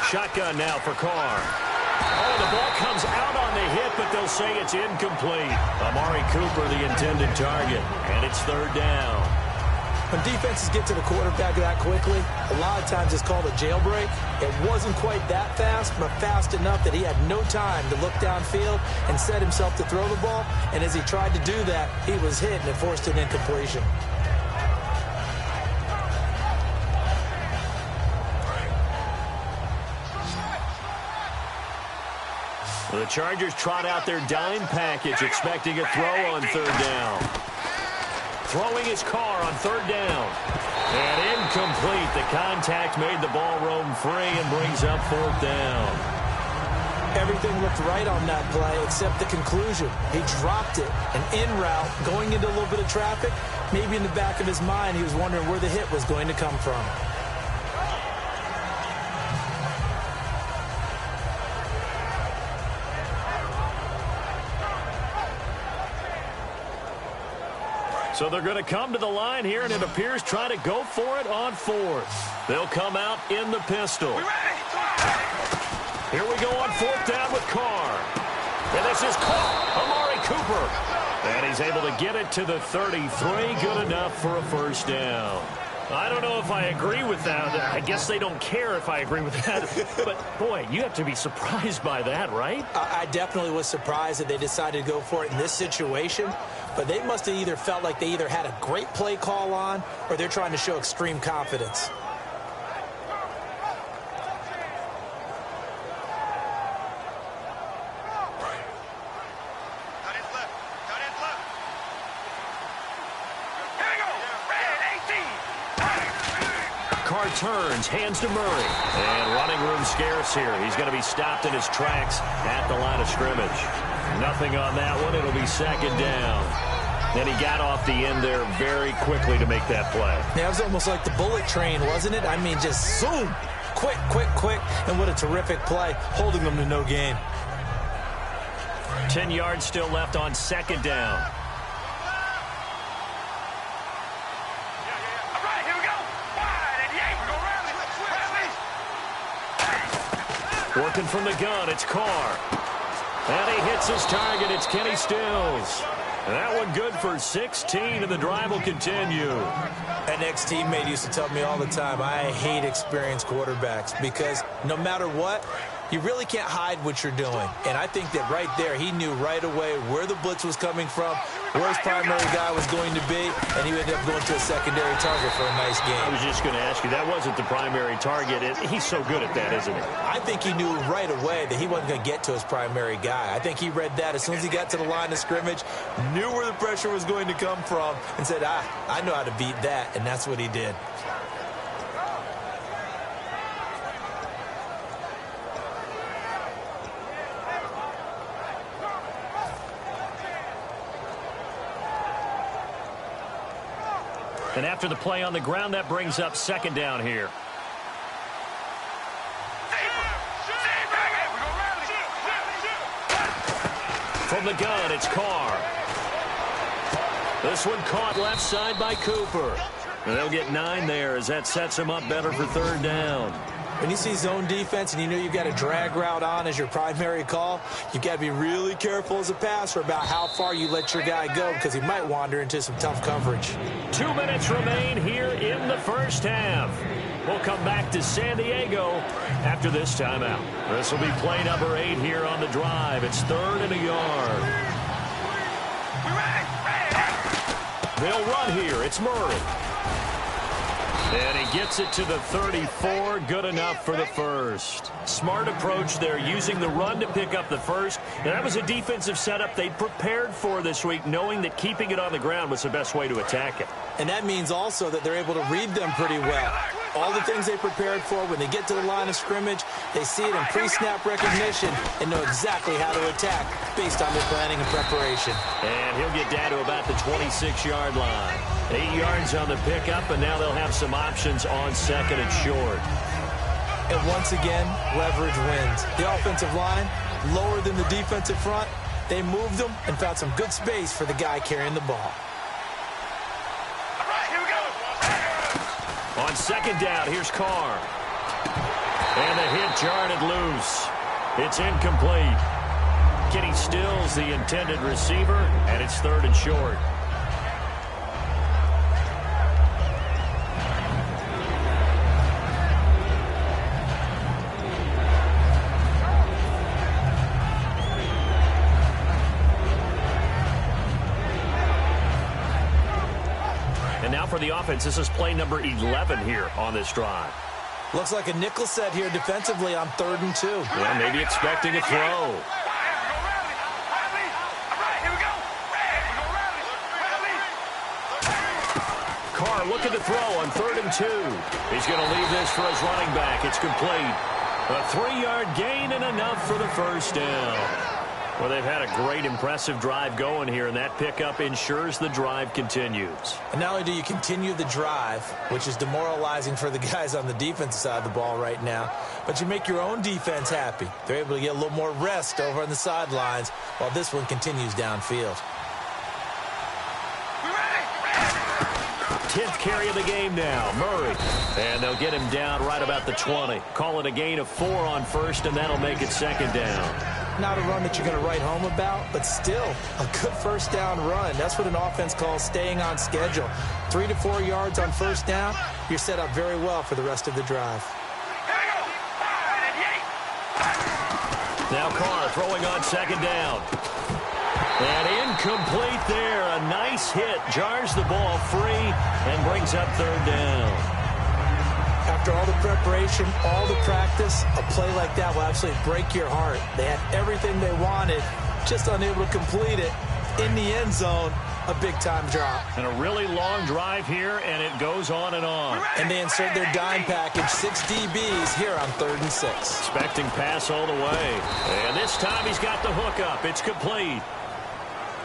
Shotgun now for Carr. Oh, the ball comes out on the hit, but they'll say it's incomplete. Amari Cooper, the intended target, and it's third down. When defenses get to the quarterback that quickly, a lot of times it's called a jailbreak. It wasn't quite that fast, but fast enough that he had no time to look downfield and set himself to throw the ball. And as he tried to do that, he was hit and it forced an incompletion. The Chargers trot out their dime package, expecting a throw on third down. Throwing his Carr on third down. And incomplete. The contact made the ball roam free and brings up fourth down. Everything looked right on that play except the conclusion. He dropped it. An in route, going into a little bit of traffic. Maybe in the back of his mind, he was wondering where the hit was going to come from. So they're going to come to the line here, and it appears trying to go for it on fourth. They'll come out in the pistol. Here we go on fourth down with Carr. And this is caught. Amari Cooper. And he's able to get it to the 33. Good enough for a first down. I don't know if I agree with that. I guess they don't care if I agree with that. But, boy, you have to be surprised by that, right? I definitely was surprised that they decided to go for it in this situation. But they must have either felt like they either had a great play call on or they're trying to show extreme confidence. Carr turns, hands to Murray. And running room scarce here. He's going to be stopped in his tracks at the line of scrimmage. Nothing on that one. It'll be second down. And he got off the end there very quickly to make that play. Yeah, it was almost like the bullet train, wasn't it? I mean, just zoom. Quick, quick, quick. And what a terrific play, holding them to no gain. 10 yards still left on second down. Working from the gun, it's Carr. And he hits his target. It's Kenny Stills. And that one good for 16, and the drive will continue. An ex-teammate used to tell me all the time, I hate experienced quarterbacks because no matter what, you really can't hide what you're doing. And I think that right there, he knew right away where the blitz was coming from, where his primary guy was going to be, and he ended up going to a secondary target for a nice game. I was just going to ask you, that wasn't the primary target. He's so good at that, isn't he? I think he knew right away that he wasn't going to get to his primary guy. I think he read that as soon as he got to the line of scrimmage, knew where the pressure was going to come from, and said, I know how to beat that, and that's what he did. And after the play on the ground, that brings up second down here. From the gun, it's Carr. This one caught left side by Cooper. And they'll get 9 there as that sets him up better for third down. When you see zone defense and you know you've got a drag route on as your primary call, you've got to be really careful as a passer about how far you let your guy go because he might wander into some tough coverage. 2 minutes remain here in the first half. We'll come back to San Diego after this timeout. This will be play number 8 here on the drive. It's 3rd and a yard. They'll run here. It's Murray. And he gets it to the 34. Good enough for the first. Smart approach there, using the run to pick up the first. And that was a defensive setup they prepared for this week, knowing that keeping it on the ground was the best way to attack it. And that means also that they're able to read them pretty well. All the things they prepared for, when they get to the line of scrimmage, they see it in pre-snap recognition and know exactly how to attack based on their planning and preparation. And he'll get down to about the 26-yard line. 8 yards on the pickup, and now they'll have some options on second and short. And once again, leverage wins. The offensive line, lower than the defensive front, they moved them and found some good space for the guy carrying the ball. On second down, here's Carr. And the hit jarred it loose. It's incomplete. Kenny Stills the intended receiver, and it's 3rd and short. And now for the offense, this is play number 11 here on this drive. Looks like a nickel set here defensively on 3rd and 2. Yeah, maybe expecting a throw. Carr looking to throw on 3rd and 2. He's going to leave this for his running back. It's complete. A 3-yard gain and enough for the first down. Well, they've had a great, impressive drive going here, and that pickup ensures the drive continues. And not only do you continue the drive, which is demoralizing for the guys on the defensive side of the ball right now, but you make your own defense happy. They're able to get a little more rest over on the sidelines while this one continues downfield. 10th carry of the game now, Murray. And they'll get him down right about the 20. Call it a gain of 4 on 1st, and that'll make it 2nd down. Not a run that you're going to write home about, but still a good first down run. That's what an offense calls staying on schedule. 3 to 4 yards on first down, you're set up very well for the rest of the drive. Now Carr throwing on 2nd down. And incomplete there. A nice hit. Jars the ball free and brings up 3rd down. After all the preparation, all the practice, a play like that will absolutely break your heart. They had everything they wanted, just unable to complete it. In the end zone, a big-time drop. And a really long drive here, and it goes on and on. And they insert their dime package, 6 DBs here on 3rd and 6. Expecting pass all the way. And this time he's got the hook up. It's complete.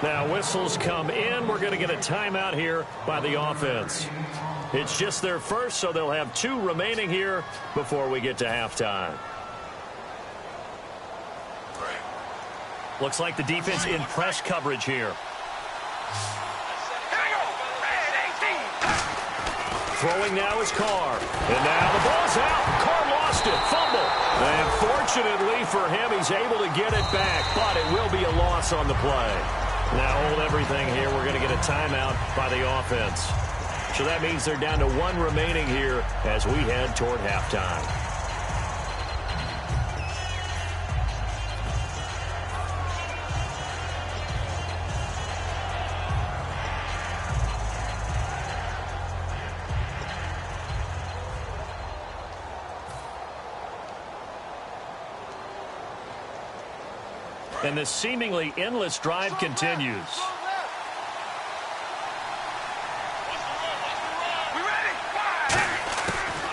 Now whistles come in. We're going to get a timeout here by the offense. It's just their first, so they'll have 2 remaining here before we get to halftime. Looks like the defense in press coverage here. Throwing now is Carr. And now the ball's out. Carr lost it. Fumble. And fortunately for him, he's able to get it back, but it will be a loss on the play. Now hold everything here. We're going to get a timeout by the offense. So that means they're down to 1 remaining here as we head toward halftime. And this seemingly endless drive continues.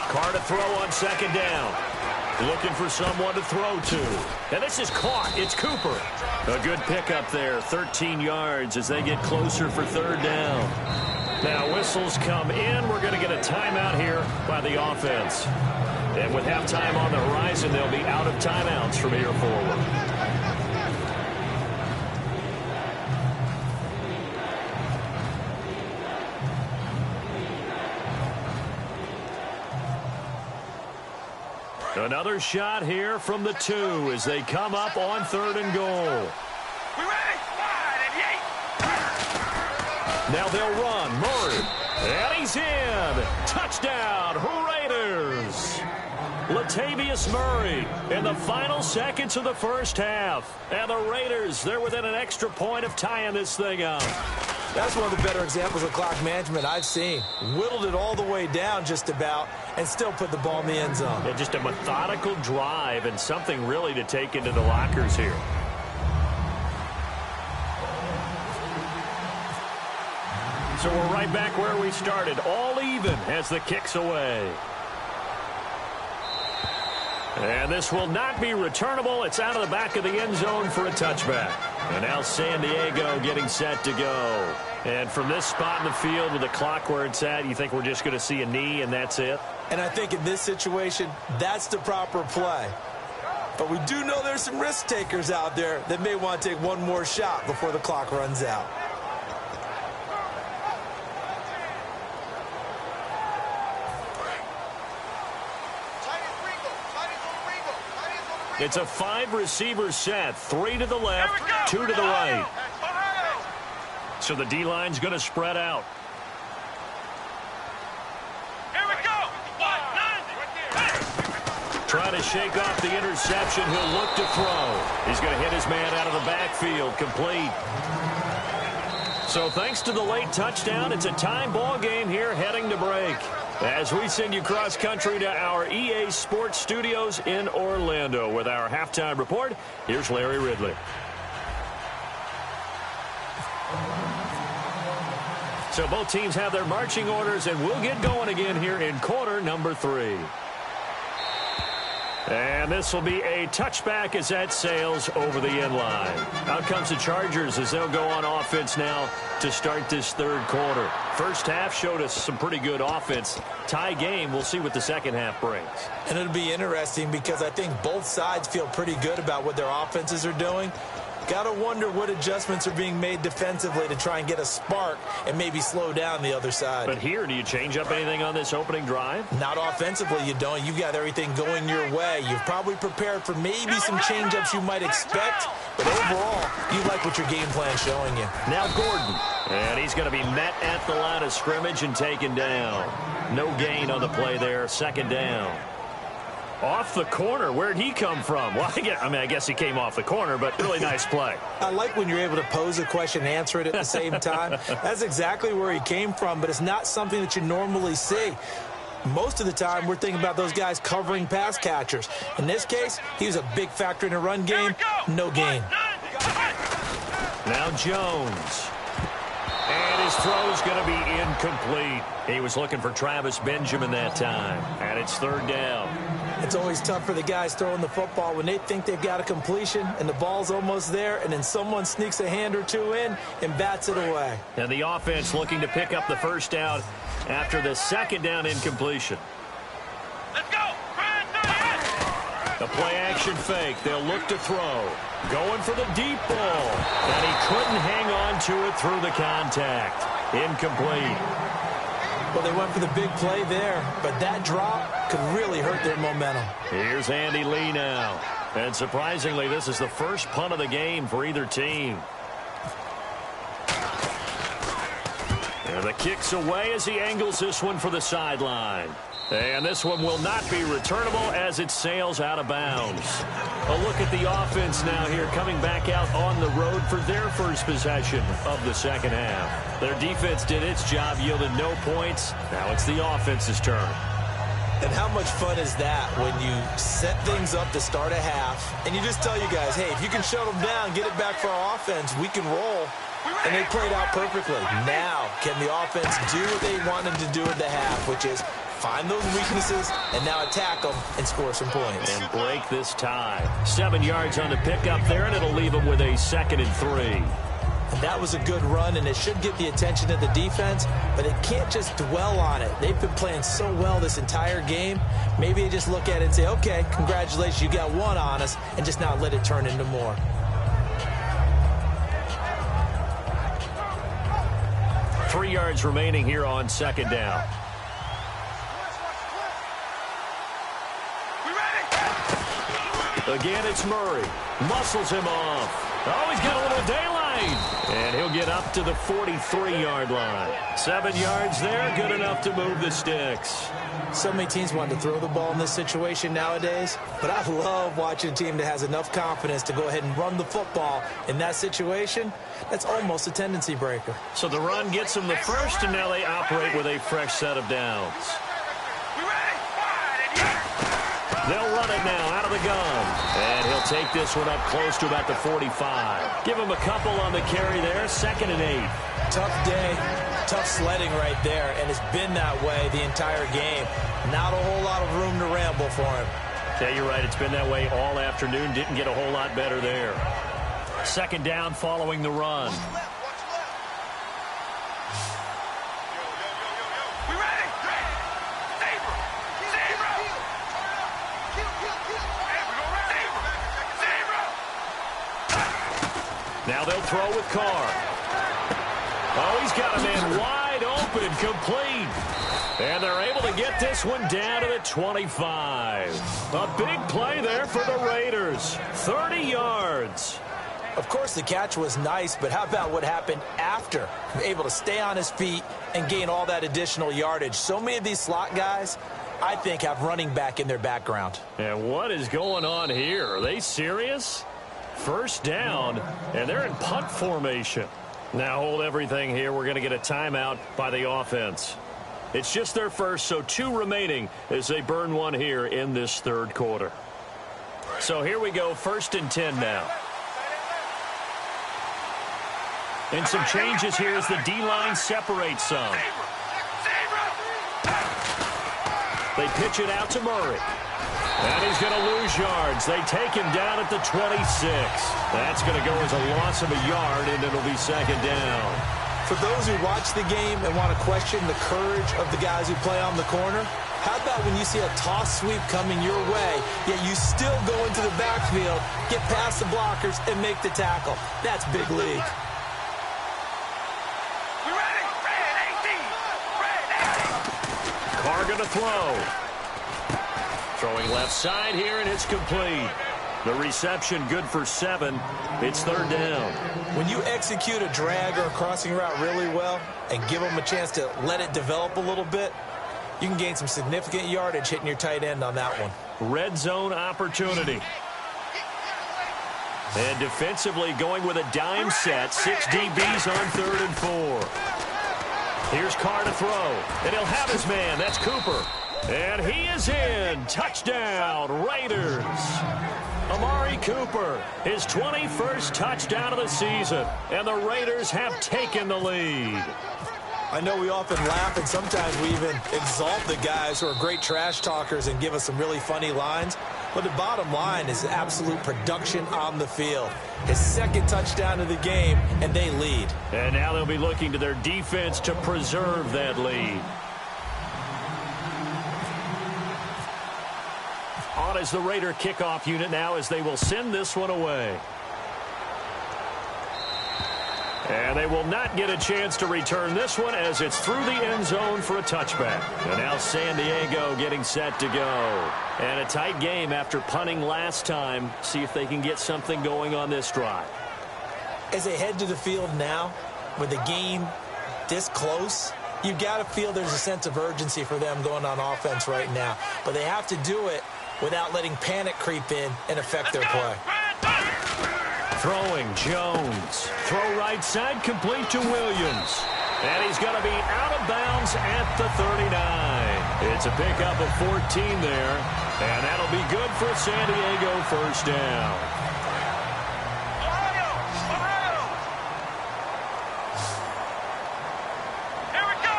Carr to throw on 2nd down. Looking for someone to throw to. And this is caught. It's Cooper. A good pickup there. 13 yards as they get closer for 3rd down. Now whistles come in. We're going to get a timeout here by the offense. And with halftime on the horizon, they'll be out of timeouts from here forward. Another shot here from the 2 as they come up on 3rd and goal. Now they'll run. Murray. And he's in. Touchdown, Raiders. Latavius Murray in the final seconds of the first half. And the Raiders, they're within an extra point of tying this thing up. That's one of the better examples of clock management I've seen. Whittled it all the way down just about and still put the ball in the end zone. Yeah, just a methodical drive and something really to take into the lockers here. So we're right back where we started. All even as the kick's away. And this will not be returnable. It's out of the back of the end zone for a touchback. And now San Diego getting set to go. And from this spot in the field with the clock where it's at, you think we're just going to see a knee and that's it? And I think in this situation, that's the proper play. But we do know there's some risk takers out there that may want to take one more shot before the clock runs out. It's a 5-receiver set. 3 to the left, 2 to the right. So the D-line's going to spread out. Here we go. Trying to shake off the interception. He'll look to throw. He's going to hit his man out of the backfield. Complete. So thanks to the late touchdown, it's a time ball game here heading to break. As we send you cross-country to our EA Sports Studios in Orlando with our halftime report, here's Larry Ridley. So both teams have their marching orders, and we'll get going again here in quarter number 3. And this will be a touchback as that sails over the end line. Out comes the Chargers as they'll go on offense now to start this third quarter. First half showed us some pretty good offense. Tie game, we'll see what the second half brings. And it'll be interesting because I think both sides feel pretty good about what their offenses are doing. Got to wonder what adjustments are being made defensively to try and get a spark and maybe slow down the other side. But here, do you change up anything on this opening drive? Not offensively, you don't. You've got everything going your way. You've probably prepared for maybe some change-ups you might expect, but overall, you like what your game plan's showing you. Now Gordon, and he's going to be met at the line of scrimmage and taken down. No gain on the play there, second down. Off the corner. Where'd he come from? Well, I guess he came off the corner, but really nice play. I like when you're able to pose a question and answer it at the same time. That's exactly where he came from, but it's not something that you normally see. Most of the time, we're thinking about those guys covering pass catchers. In this case, he was a big factor in the run game. No gain. Now Jones. And his throw's going to be incomplete. He was looking for Travis Benjamin that time. And it's third down. It's always tough for the guys throwing the football when they think they've got a completion and the ball's almost there, and then someone sneaks a hand or two in and bats it away. And the offense looking to pick up the first down after the second down incompletion. Let's go. The play-action fake. They'll look to throw. Going for the deep ball. And he couldn't hang on to it through the contact. Incomplete. Well, they went for the big play there, but that drop could really hurt their momentum. Here's Andy Lee now. And surprisingly, this is the first punt of the game for either team. And the kick's away as he angles this one for the sideline. And this one will not be returnable as it sails out of bounds. A look at the offense now here, coming back out on the road for their first possession of the second half. Their defense did its job, yielded no points. Now it's the offense's turn. And how much fun is that when you set things up to start a half, and you just tell you guys, hey, if you can shut them down, get it back for our offense, we can roll. And they played out perfectly. Now, can the offense do what they wanted to do at the half, which is find those weaknesses and now attack them and score some points. And break this tie. 7 yards on the pickup there, and it'll leave them with a 2nd and 3. And that was a good run, and it should get the attention of the defense, but it can't just dwell on it. They've been playing so well this entire game. Maybe they just look at it and say, okay, congratulations, you got one on us, and just not let it turn into more. Three yards remaining here on second down. Again, it's Murray. Muscles him off. Oh, he's got a little daylight. And he'll get up to the 43-yard line. 7 yards there, good enough to move the sticks. So many teams want to throw the ball in this situation nowadays, but I love watching a team that has enough confidence to go ahead and run the football in that situation. That's almost a tendency breaker. So the run gets them the first, and now they operate with a fresh set of downs. They'll run it now out of the gun. And he'll take this one up close to about the 45. Give him a couple on the carry there, 2nd and 8. Tough day, tough sledding right there, and it's been that way the entire game. Not a whole lot of room to ramble for him. Yeah, you're right. It's been that way all afternoon. Didn't get a whole lot better there. 2nd down following the run. Now they'll throw with Carr. Oh, he's got a man wide open, complete. And they're able to get get this one down to the 25. A big play there for the Raiders. 30 yards. Of course, the catch was nice, but how about what happened after? Able to stay on his feet and gain all that additional yardage. So many of these slot guys, I think, have running back in their background. And what is going on here? Are they serious? First down, and they're in punt formation. Now hold everything here. We're going to get a timeout by the offense. It's just their first, so 2 remaining as they burn one here in this third quarter. So here we go, 1st and 10 now. And some changes here as the D-line separates some. They pitch it out to Murray. And he's going to lose yards. They take him down at the 26. That's going to go as a loss of a yard, and it'll be 2nd down. For those who watch the game and want to question the courage of the guys who play on the corner, how about when you see a toss sweep coming your way, yet you still go into the backfield, get past the blockers, and make the tackle? That's big league. Carr going to throw. Throwing left side here, and it's complete. The reception good for 7. It's 3rd down. When you execute a drag or a crossing route really well and give them a chance to let it develop a little bit, you can gain some significant yardage hitting your tight end on that one. Red zone opportunity. And defensively going with a dime set. 6 DBs on 3rd and 4. Here's Carr to throw. And he'll have his man. That's Cooper. And he is in. Touchdown, Raiders. Amari Cooper, his 21st touchdown of the season. And the Raiders have taken the lead. I know we often laugh, and sometimes we even exalt the guys who are great trash talkers and give us some really funny lines. But the bottom line is absolute production on the field. His 2nd touchdown of the game, and they lead. And now they'll be looking to their defense to preserve that lead. On is the Raider kickoff unit now as they will send this one away. And they will not get a chance to return this one as it's through the end zone for a touchback. And now San Diego getting set to go. And a tight game after punting last time. See if they can get something going on this drive. As they head to the field now, with the game this close, you've got to feel there's a sense of urgency for them going on offense right now. But they have to do it without letting panic creep in and affect their play. Throwing Jones. Throw right side complete to Williams. And he's going to be out of bounds at the 39. It's a pickup of 14 there. And that'll be good for San Diego, 1st down. Here we go.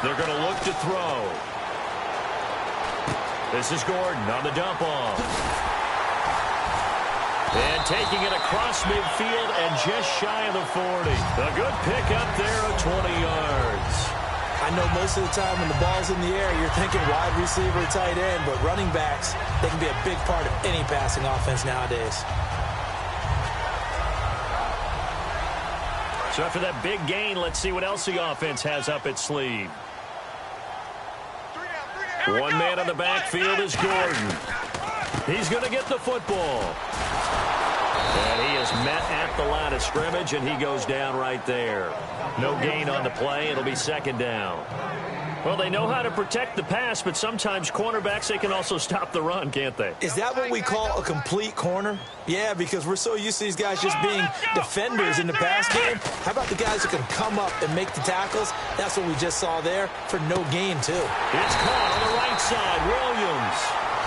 They're going to look to throw. This is Gordon on the dump off. And taking it across midfield and just shy of the 40. A good pickup there of 20 yards. I know most of the time when the ball's in the air, you're thinking wide receiver, tight end, but running backs, they can be a big part of any passing offense nowadays. So after that big gain, let's see what else the offense has up its sleeve. One man on the backfield is Gordon. He's going to get the football. And he is met at the line of scrimmage, and he goes down right there. No gain on the play. It'll be 2nd down. Well, they know how to protect the pass, but sometimes cornerbacks, they can also stop the run, can't they? Is that what we call a complete corner? Yeah, because we're so used to these guys just being defenders in the pass game. How about the guys who can come up and make the tackles? That's what we just saw there for no gain, too. It's caught on the right side. Williams.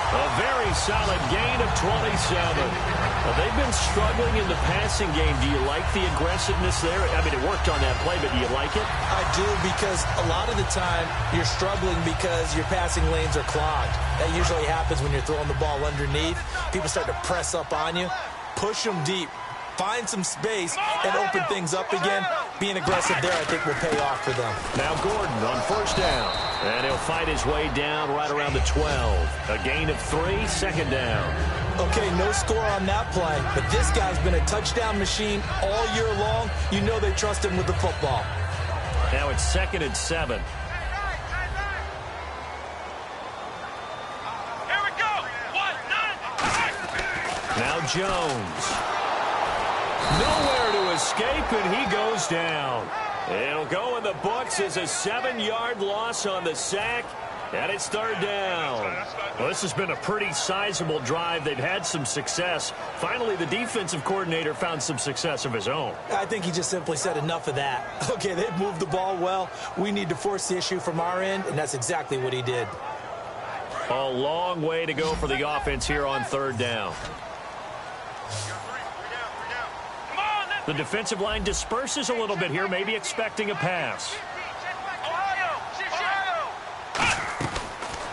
A very solid gain of 27. Well, they've been struggling in the passing game. Do you like the aggressiveness there? I mean, it worked on that play, but do you like it? I do, because a lot of the time you're struggling because your passing lanes are clogged. That usually happens when you're throwing the ball underneath. People start to press up on you. Push them deep. Find some space and open things up again. Being aggressive there, I think, will pay off for them. Now Gordon on 1st down. And he'll fight his way down right around the 12. A gain of 3, 2nd down. Okay, no score on that play, but this guy's been a touchdown machine all year long. You know they trust him with the football. Now it's 2nd and 7. Now Jones. Nowhere to escape, and he goes down. It'll go in the books as a 7-yard loss on the sack, and it's third down. Well, this has been a pretty sizable drive. They've had some success. Finally, the defensive coordinator found some success of his own. I think he just simply said enough of that. Okay, they've moved the ball well. We need to force the issue from our end, and that's exactly what he did. A long way to go for the offense here on third down. The defensive line disperses a little bit here, maybe expecting a pass.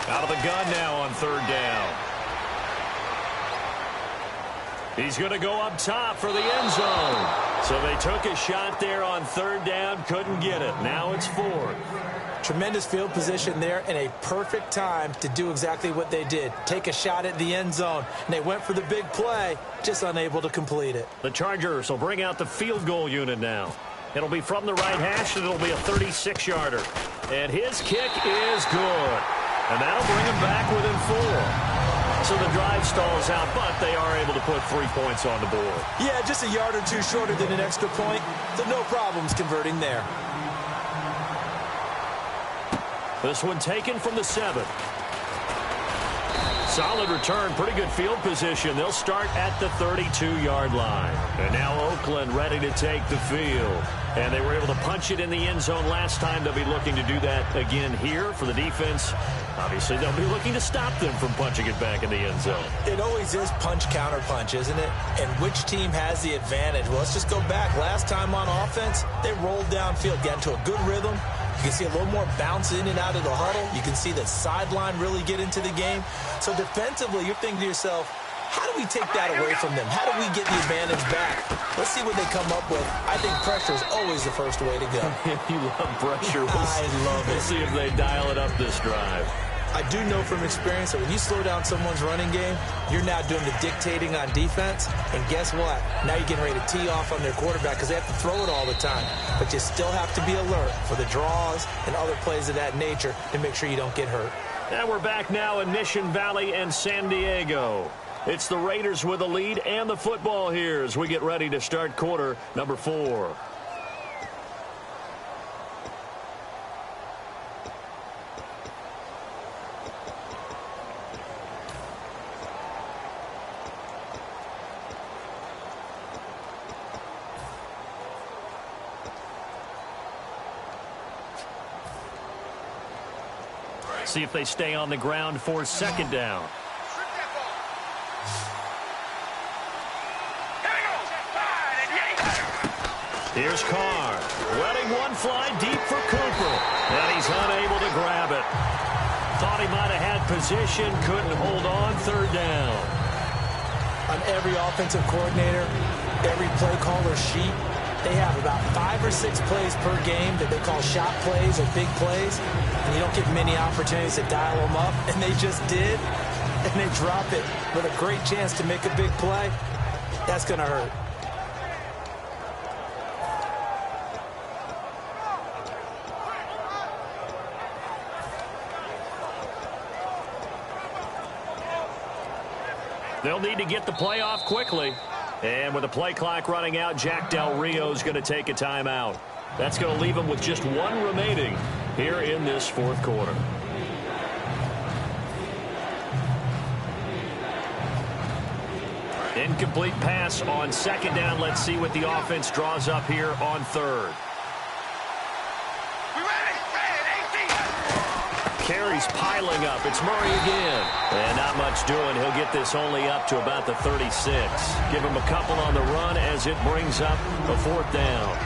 Out of the gun now on third down. He's going to go up top for the end zone. So they took a shot there on third down, couldn't get it. Now it's fourth. Tremendous field position there and a perfect time to do exactly what they did. Take a shot at the end zone. And they went for the big play, just unable to complete it. The Chargers will bring out the field goal unit now. It'll be from the right hash, and it'll be a 36-yarder. And his kick is good. And that'll bring him back within 4. So the drive stalls out, but they are able to put 3 points on the board. Yeah, just a yard or two shorter than an extra point. So no problems converting there. This one taken from the 7. Solid return, pretty good field position. They'll start at the 32-yard line. And now Oakland ready to take the field. And they were able to punch it in the end zone last time. They'll be looking to do that again here for the defense. Obviously, they'll be looking to stop them from punching it back in the end zone. It always is punch-counter-punch, isn't it? And which team has the advantage? Well, let's just go back. Last time on offense, they rolled downfield, got into a good rhythm. You can see a little more bounce in and out of the huddle. You can see the sideline really get into the game. So defensively, you're thinking to yourself, how do we take that away from them? How do we get the advantage back? Let's see what they come up with. I think pressure is always the first way to go. You love pressure. I love it. We'll see if they dial it up this drive. I do know from experience that when you slow down someone's running game, you're now doing the dictating on defense. And guess what? Now you're getting ready to tee off on their quarterback because they have to throw it all the time. But you still have to be alert for the draws and other plays of that nature to make sure you don't get hurt. And we're back now in Mission Valley and San Diego. It's the Raiders with the lead and the football here as we get ready to start quarter number 4. See if they stay on the ground for second down. Here's Carr, letting one fly deep for Cooper, and he's unable to grab it. Thought he might have had position, couldn't hold on, third down. On every offensive coordinator, every play caller sheet, they have about 5 or 6 plays per game that they call shot plays or big plays, and you don't get many opportunities to dial them up, and they just did, and they drop it with a great chance to make a big play. That's going to hurt. They'll need to get the play off quickly. And with the play clock running out, Jack Del Rio is going to take a timeout. That's going to leave them with just 1 remaining here in this fourth quarter. Incomplete pass on second down. Let's see what the offense draws up here on third. Carries piling up. It's Murray again. And not much doing. He'll get this only up to about the 36. Give him a couple on the run as it brings up a fourth down.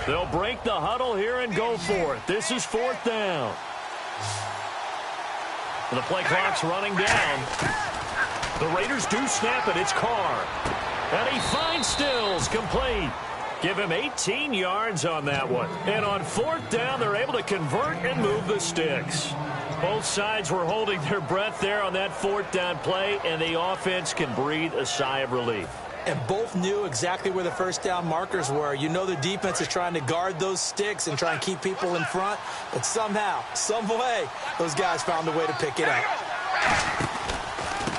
They'll break the huddle here and go for it. This is fourth down. The play clock's running down. The Raiders do snap it. It's Carr. And he finds Stills, complete. Give him 18 yards on that one. And on fourth down, they're able to convert and move the sticks. Both sides were holding their breath there on that fourth down play, and the offense can breathe a sigh of relief. And both knew exactly where the first down markers were. You know the defense is trying to guard those sticks and try and keep people in front, but somehow, some way, those guys found a way to pick it up.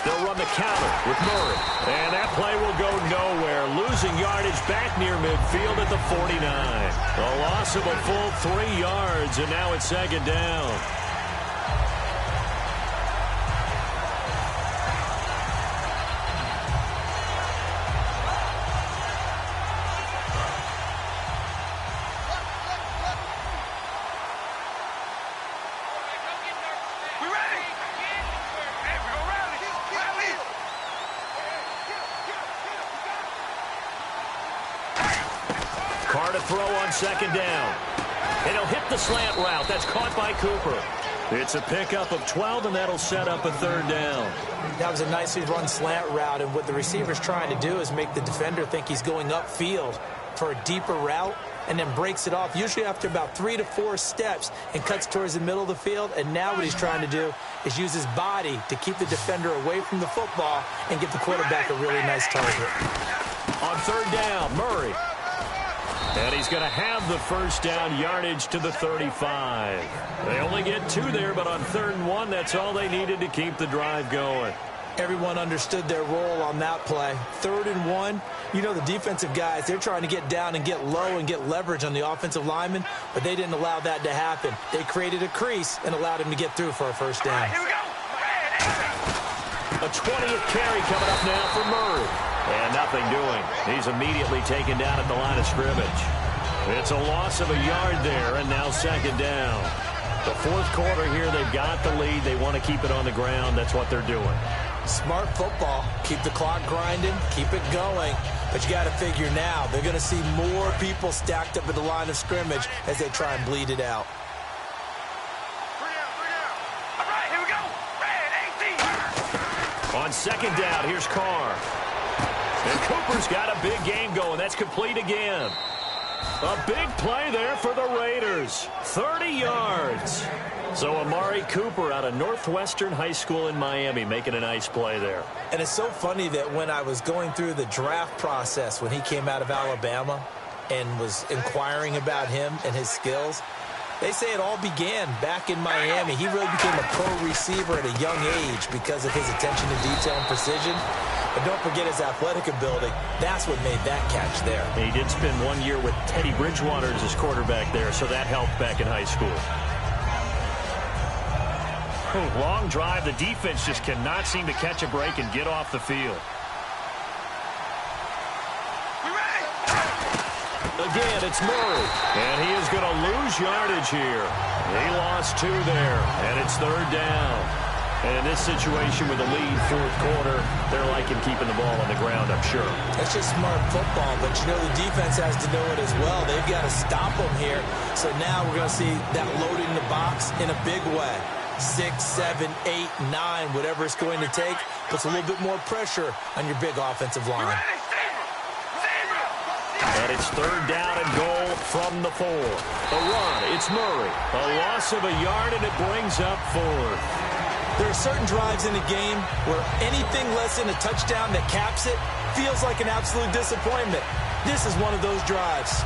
They'll run the counter with Murray. And that play will go nowhere. Losing yardage back near midfield at the 49. A loss of a full 3 yards, and now it's second down. Carr to throw on second down. And he'll hit the slant route. That's caught by Cooper. It's a pickup of 12, and that'll set up a third down. That was a nicely run slant route, and what the receiver's trying to do is make the defender think he's going upfield for a deeper route, and then breaks it off, usually after about 3 to 4 steps, and cuts towards the middle of the field. And now what he's trying to do is use his body to keep the defender away from the football and give the quarterback a really nice target. On third down, Murray. And he's going to have the first down, yardage to the 35. They only get 2 there, but on 3rd and 1, that's all they needed to keep the drive going. Everyone understood their role on that play. 3rd and 1, you know the defensive guys, they're trying to get down and get low and get leverage on the offensive lineman, but they didn't allow that to happen. They created a crease and allowed him to get through for a first down. Here we go. A 20th carry coming up now for Murray. And nothing doing. He's immediately taken down at the line of scrimmage. It's a loss of a yard there, and now second down. The fourth quarter here, they've got the lead. They want to keep it on the ground. That's what they're doing. Smart football. Keep the clock grinding. Keep it going. But you got to figure now, they're going to see more people stacked up at the line of scrimmage as they try and bleed it out. All right, here we go. Red 18. On second down, here's Carr. And Cooper's got a big game going. That's complete again. A big play there for the Raiders. 30 yards. So Amari Cooper out of Northwestern High School in Miami making a nice play there. And it's so funny that when I was going through the draft process when he came out of Alabama and was inquiring about him and his skills, they say it all began back in Miami. He really became a pro receiver at a young age because of his attention to detail and precision. But don't forget his athletic ability. That's what made that catch there. He did spend 1 year with Teddy Bridgewater as his quarterback there, so that helped back in high school. Long drive. The defense just cannot seem to catch a break and get off the field. Again, it's Murray. And he is going to lose yardage here. He lost 2 there, and it's third down. And in this situation with the lead fourth quarter, they're liking keeping the ball on the ground, I'm sure. That's just smart football, but you know the defense has to know it as well. They've got to stop them here. So now we're going to see that loading the box in a big way. 6, 7, 8, 9, whatever it's going to take, puts a little bit more pressure on your big offensive line. And it's third down and goal from the 4. A run, it's Murray. A loss of a yard, and it brings up 4th. There are certain drives in a game where anything less than a touchdown that caps it feels like an absolute disappointment. This is one of those drives.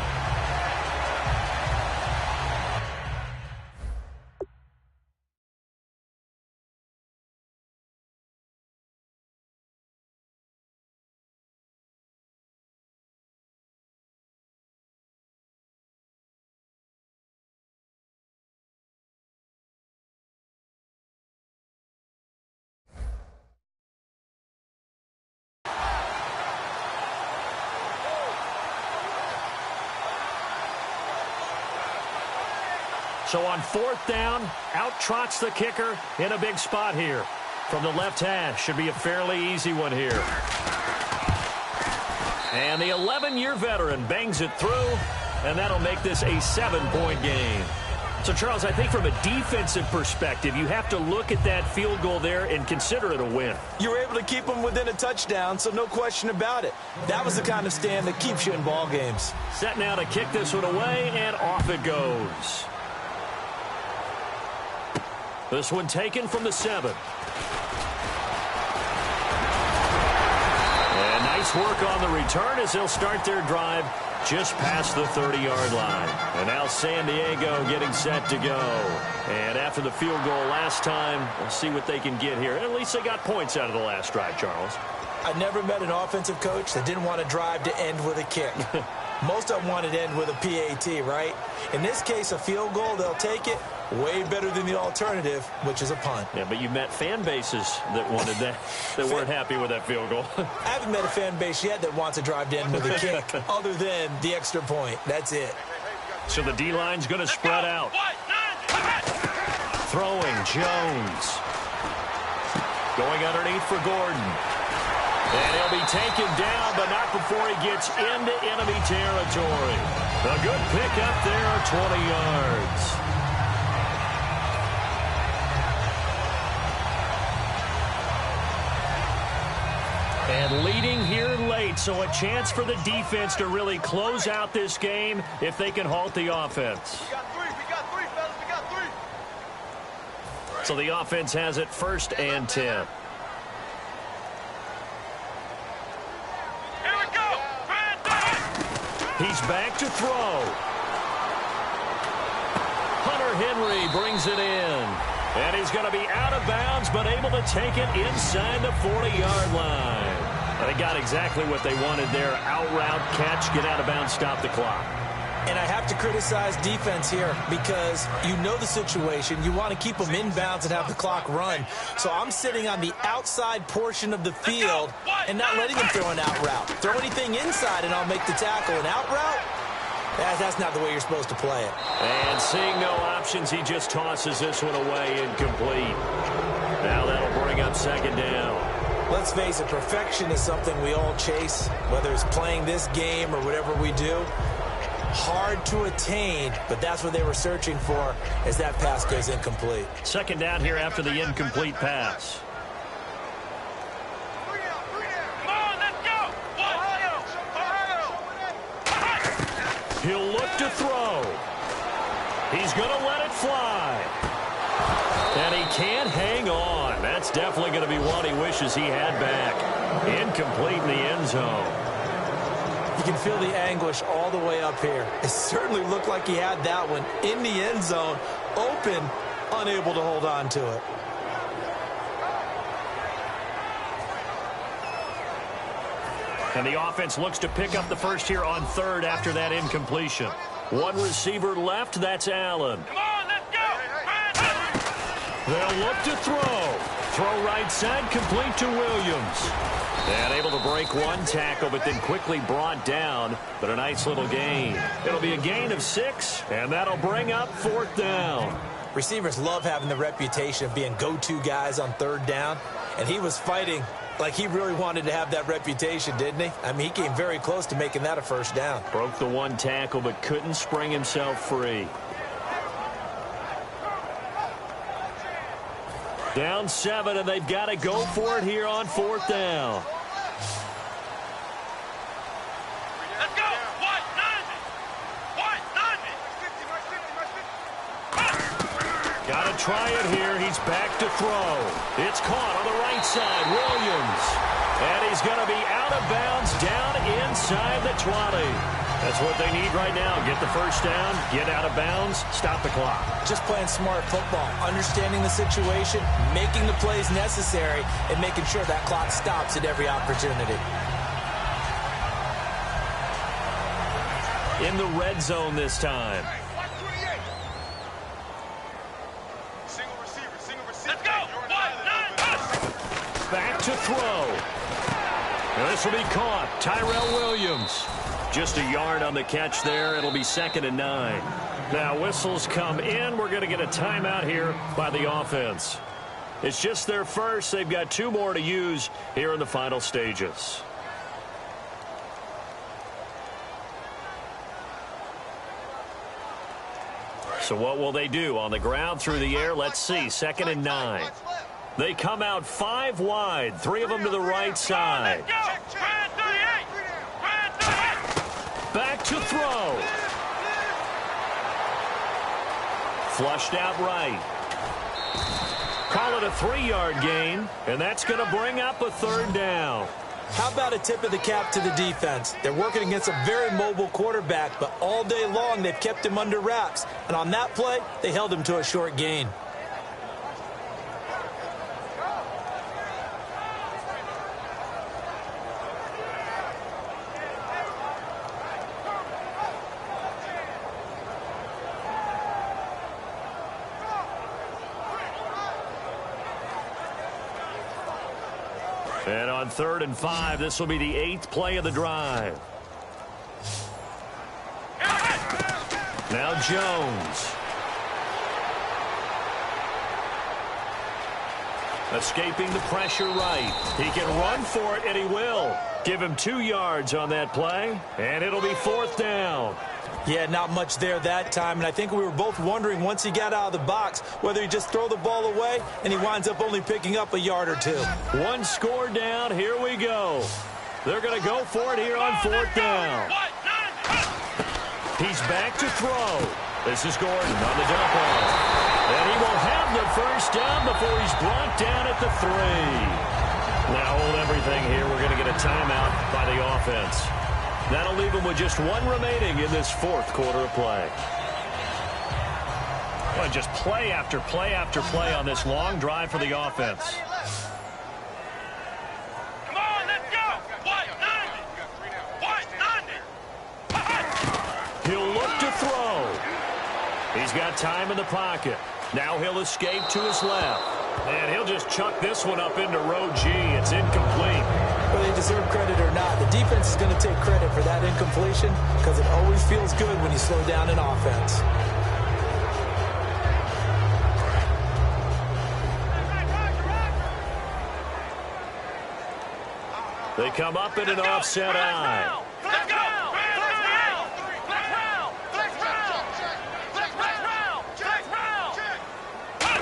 So on fourth down, out trots the kicker in a big spot here. From the left hash, should be a fairly easy one here. And the 11-year veteran bangs it through, and that'll make this a 7-point game. So, Charles, I think from a defensive perspective, you have to look at that field goal there and consider it a win. You were able to keep them within a touchdown, so no question about it. That was the kind of stand that keeps you in ball games. Set now to kick this one away, and off it goes. This one taken from the 7. And nice work on the return as they'll start their drive just past the 30-yard line. And now San Diego getting set to go. And after the field goal last time, we'll see what they can get here. At least they got points out of the last drive, Charles. I never met an offensive coach that didn't want to drive to end with a kick. Most of them wanted to end with a PAT, right? In this case, a field goal, they'll take it. Way better than the alternative, which is a punt. Yeah, but you met fan bases that wanted that, that weren't happy with that field goal. I haven't met a fan base yet that wants to drive to end with a kick, other than the extra point. That's it. So the D-line's going to spread out. Throwing, Jones. Going underneath for Gordon. And he'll be taken down, but not before he gets into enemy territory. A good pickup there, 20 yards. And leading here late, so a chance for the defense to really close out this game if they can halt the offense. We got three, fellas. We got three. So the offense has it 1st and 10. Here we go. He's back to throw. Hunter Henry brings it in. And he's going to be out of bounds, but able to take it inside the 40-yard line. And they got exactly what they wanted there. Out route, catch, get out of bounds, stop the clock. And I have to criticize defense here because you know the situation. You want to keep them in bounds and have the clock run. So I'm sitting on the outside portion of the field and not letting them throw an out route. Throw anything inside and I'll make the tackle. An out route? That's not the way you're supposed to play it. And seeing no options, he just tosses this one away incomplete. Now that'll bring up 2nd down. Let's face it, perfection is something we all chase, whether it's playing this game or whatever we do. Hard to attain, but that's what they were searching for as that pass goes incomplete. 2nd down here after the incomplete pass. He'll look to throw. He's going to let it fly. And he can't hang on. That's definitely going to be one he wishes he had back. Incomplete in the end zone. You can feel the anguish all the way up here. It certainly looked like he had that one in the end zone, open, unable to hold on to it. And the offense looks to pick up the first here on 3rd after that incompletion. One receiver left, that's Allen. Come on, let's go. They'll look to throw. Throw right side, complete to Williams. And able to break one tackle, but then quickly brought down. But a nice little gain. It'll be a gain of 6, and that'll bring up 4th down. Receivers love having the reputation of being go-to guys on 3rd down. And he was fighting like he really wanted to have that reputation, didn't he? I mean, he came very close to making that a 1st down. Broke the one tackle, but couldn't spring himself free. Down 7, and they've got to go for it here on 4th down. Let's go. What? 90. Got to try it here. He's back to throw. It's caught on the right side. Williams. And he's going to be out of bounds down inside the 20. That's what they need right now. Get the 1st down, get out of bounds, stop the clock. Just playing smart football, understanding the situation, making the plays necessary, and making sure that clock stops at every opportunity. In the red zone this time. Single receiver. Let's go. Back to throw. And this will be caught. Tyrell Williams. Just a yard on the catch there. It'll be 2nd and 9. Now whistles come in. We're going to get a timeout here by the offense. It's just their first. They've got 2 more to use here in the final stages. So what will they do? On the ground, through the air, let's see. 2nd and 9. They come out 5 wide. 3 of them to the right side. Back to throw. Flushed out right. Call it a 3-yard gain, and that's going to bring up a 3rd down. How about a tip of the cap to the defense? They're working against a very mobile quarterback, but all day long they've kept him under wraps. And on that play, they held him to a short gain. And on 3rd and 5, this will be the 8th play of the drive. Now Jones. Escaping the pressure right. He can run for it, and he will. Give him 2 yards on that play, and it'll be 4th down. Yeah, not much there that time, and I think we were both wondering once he got out of the box whether he just throw the ball away and he winds up only picking up a yard or 2. 1 score down. Here we go. They're going to go for it here on 4th down. He's back to throw. This is Gordon on the dump off. And he will have the 1st down before he's brought down at the 3. Now hold everything here. We're going to get a timeout by the offense. That'll leave them with just 1 remaining in this 4th quarter of play. Well, just play after play after play on this long drive for the offense. Come on, let's go. What? 90. He'll look to throw. He's got time in the pocket. Now he'll escape to his left. And he'll just chuck this one up into row G. It's incomplete. Whether they deserve credit or not, the defense is going to take credit for that incompletion because it always feels good when you slow down an offense. They come up in an offset eye. Let's go.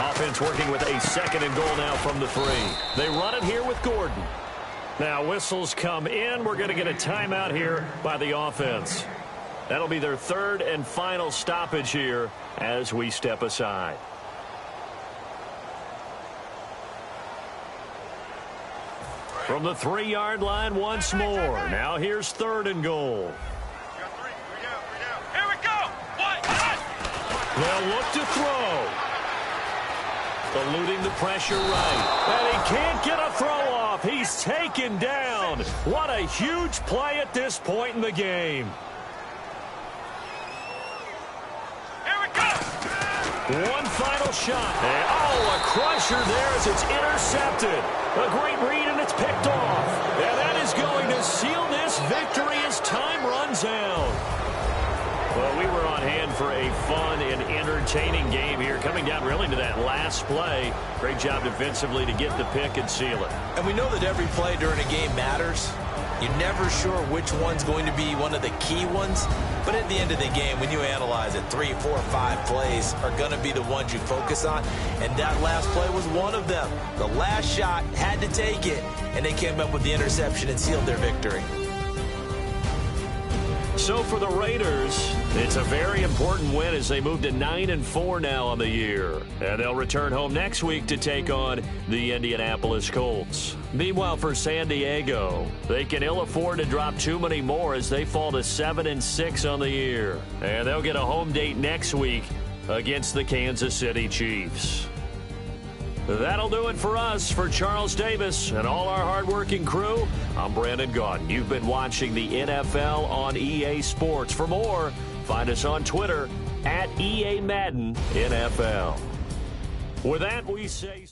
Offense working with a 2nd and goal now from the 3. They run it here with Gordon. Now whistles come in. We're going to get a timeout here by the offense. That'll be their 3rd and final stoppage here as we step aside. From the 3-yard line once more. Now here's 3rd and goal. Here we go. What? They'll look to throw. Eluding the pressure right. And he can't get a throw off. He's taken down. What a huge play at this point in the game. Here we go. One final shot. And, oh, a crusher there as it's intercepted. A great read, and it's picked off. And that is going to seal this victory as time runs out. Well, we were on hand for a fun and entertaining game here, coming down really to that last play. Great job defensively to get the pick and seal it. And we know that every play during a game matters. You're never sure which one's going to be one of the key ones. But at the end of the game, when you analyze it, 3, 4, 5 plays are going to be the ones you focus on. And that last play was one of them. The last shot had to take it, and they came up with the interception and sealed their victory. So for the Raiders, it's a very important win as they move to 9-4 now on the year. And they'll return home next week to take on the Indianapolis Colts. Meanwhile, for San Diego, they can ill afford to drop too many more as they fall to 7-6 on the year. And they'll get a home date next week against the Kansas City Chiefs. That'll do it for us. For Charles Davis and all our hardworking crew, I'm Brandon Gaudin. You've been watching the NFL on EA Sports. For more, find us on Twitter at EA Madden NFL. With that, we say...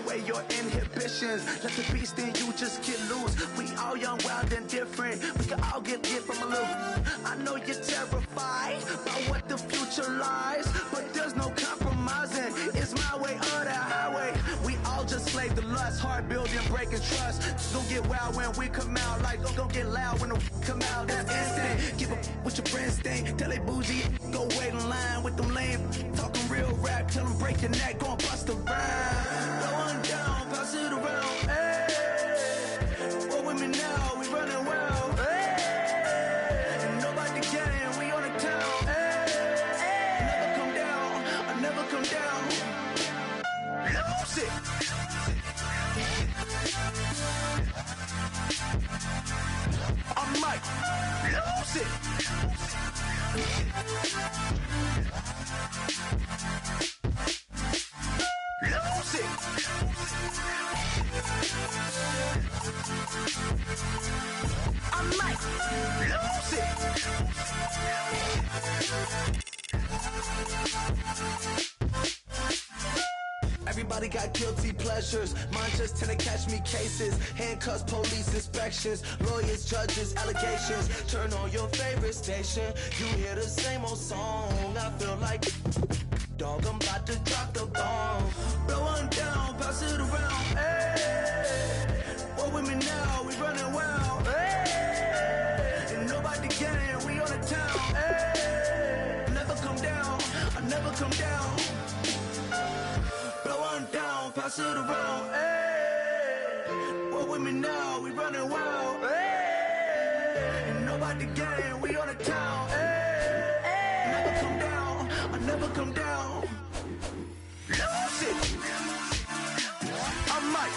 away your inhibitions. Let the beast in you just get loose. We all young, wild, and different. We can all get lit from a little. I know you're terrified by what the future lies, but there's no compromising. It's my way or the highway. We all just slave to lust, heart building, breaking trust. Don't get wild when we come out, like don't get loud when the come out. That's instant. Give up what your friends think. Tell they bougie, go wait in line with them lame. Talking real rap, tell them break your neck, go and bust a rhyme. Go on down, pass it around. Hey, what with me now? We running wild. Hey, and nobody can, we on the town. Hey, never come down, I never come down. Lose it. I might lose it. Lose it. I might lose it. Everybody got guilty pleasures. Mine just tend to catch me cases. Handcuffs, police inspections, lawyers, judges, allegations. Turn on your favorite station. You hear the same old song. I feel like dog, I'm about to drop the bomb. Blow one down, pass it around. Hey, what with me now? We running wild. Hey, and nobody can. We on the town. Hey, never come down. I never come down. Blow one down, pass it around. Hey, what with me now? We running wild. Hey, and nobody can. We on the town. Hey, never come down. I never come down. Lose it. I might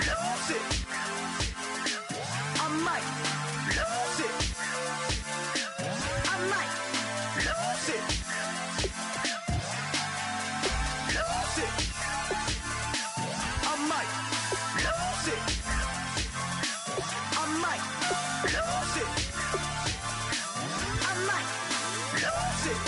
lose it. I might lose it. I might lose it. Lose it. I might lose it. I might lose it. I might lose it.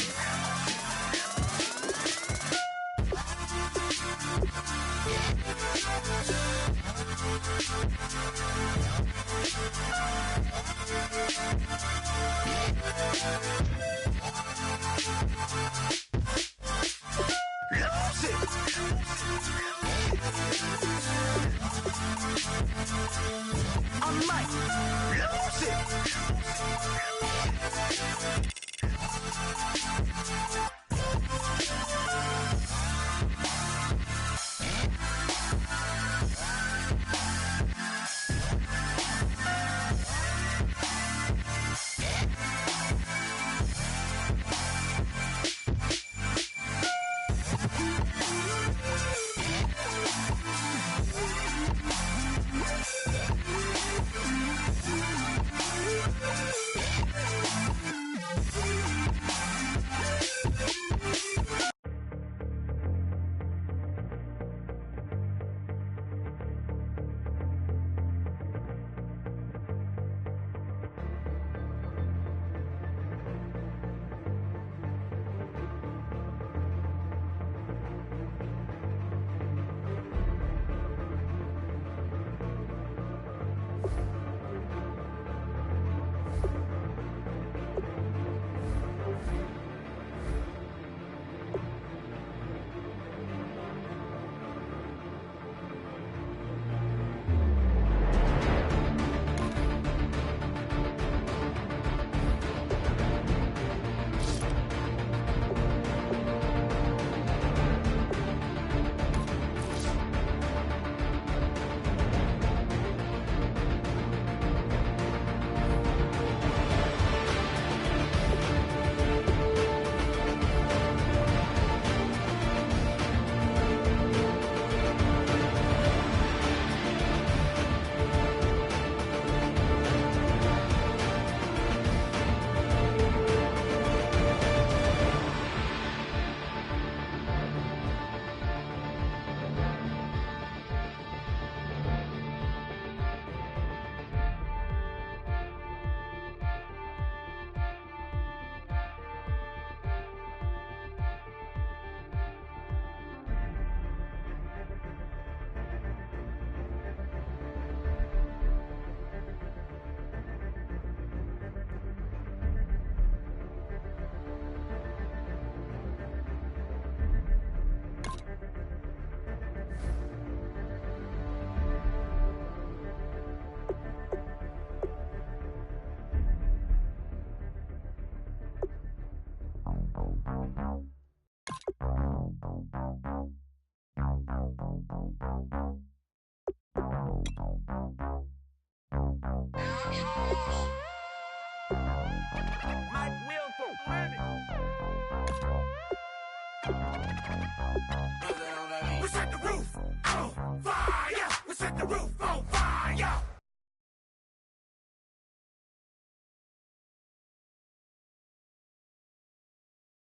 We set the roof on fire. We set the roof on fire.